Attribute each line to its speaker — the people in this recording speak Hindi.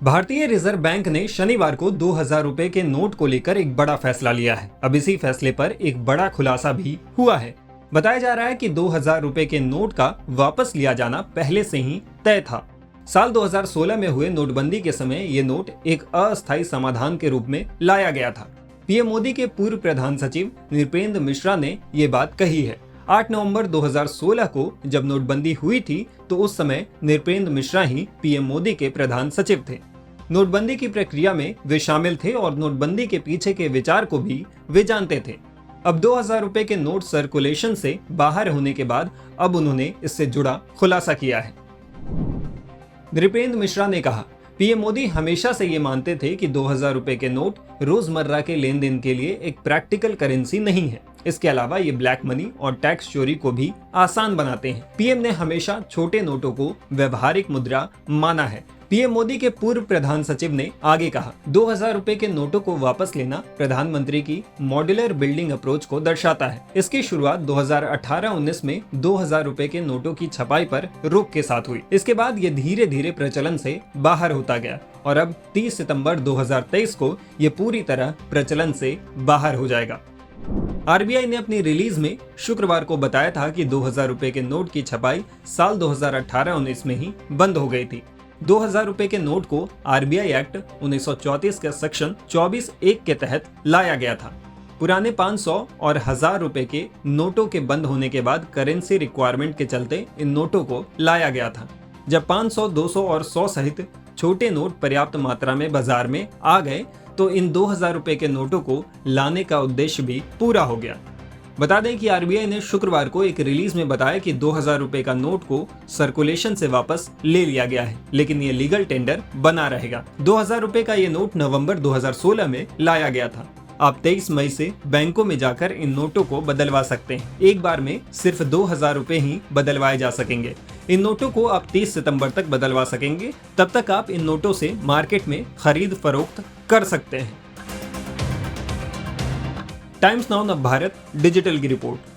Speaker 1: भारतीय रिजर्व बैंक ने शनिवार को 2000 रुपए के नोट को लेकर एक बड़ा फैसला लिया है। अब इसी फैसले पर एक बड़ा खुलासा भी हुआ है। बताया जा रहा है कि 2000 रुपए के नोट का वापस लिया जाना पहले से ही तय था। साल 2016 में हुए नोटबंदी के समय ये नोट एक अस्थायी समाधान के रूप में लाया गया था। पीएम मोदी के पूर्व प्रधान सचिव नृपेंद्र मिश्रा ने ये बात कही है। 8 नवंबर 2016 को जब नोटबंदी हुई थी तो उस समय नृपेंद्र मिश्रा ही पीएम मोदी के प्रधान सचिव थे। नोटबंदी की प्रक्रिया में वे शामिल थे और नोटबंदी के पीछे के विचार को भी वे जानते थे। अब 2000 रुपए के नोट सर्कुलेशन से बाहर होने के बाद अब उन्होंने इससे जुड़ा खुलासा किया है। नृपेंद्र मिश्रा ने कहा, पीएम मोदी हमेशा से ये मानते थे कि 2000 रुपए के नोट रोजमर्रा के लेन देन के लिए एक प्रैक्टिकल करेंसी नहीं है। इसके अलावा ये ब्लैक मनी और टैक्स चोरी को भी आसान बनाते हैं। पीएम ने हमेशा छोटे नोटों को व्यवहारिक मुद्रा माना है। पीएम मोदी के पूर्व प्रधान सचिव ने आगे कहा, 2000 रुपए के नोटों को वापस लेना प्रधानमंत्री की मॉड्यूलर बिल्डिंग अप्रोच को दर्शाता है। इसकी शुरुआत 2018-19 में 2000 रुपए के नोटों की छपाई पर रोक के साथ हुई। इसके बाद ये धीरे धीरे प्रचलन से बाहर होता गया और अब 30 सितंबर 2023 को ये पूरी तरह प्रचलन से बाहर हो जाएगा। आरबीआई ने अपनी रिलीज में शुक्रवार को बताया था कि 2000 रुपए के नोट की छपाई साल 2018-19 में ही बंद हो गई थी। 2000 रुपए के नोट को आरबीआई एक्ट 1934 के सेक्शन 24(1) के तहत लाया गया था। पुराने 500 और 1000 रुपए के नोटों के बंद होने के बाद करेंसी रिक्वायरमेंट के चलते इन नोटों को लाया गया था। जब 500, 200 और 100 सहित छोटे नोट पर्याप्त मात्रा में बाजार में आ गए तो इन 2000 रुपए के नोटों को लाने का उद्देश्य भी पूरा हो गया। बता दें कि आरबीआई ने शुक्रवार को एक रिलीज में बताया कि 2000 रुपए का नोट को सर्कुलेशन से वापस ले लिया गया है, लेकिन ये लीगल टेंडर बना रहेगा। 2000 रुपए का ये नोट नवंबर 2016 में लाया गया था। आप 23 मई से बैंकों में जाकर इन नोटों को बदलवा सकते हैं। एक बार में सिर्फ 2000 रुपए ही बदलवाए जा सकेंगे। इन नोटों को आप 30 सितंबर तक बदलवा सकेंगे। तब तक आप इन नोटों से मार्केट में खरीद फरोख्त कर सकते हैं। टाइम्स नाउ भारत डिजिटल की रिपोर्ट।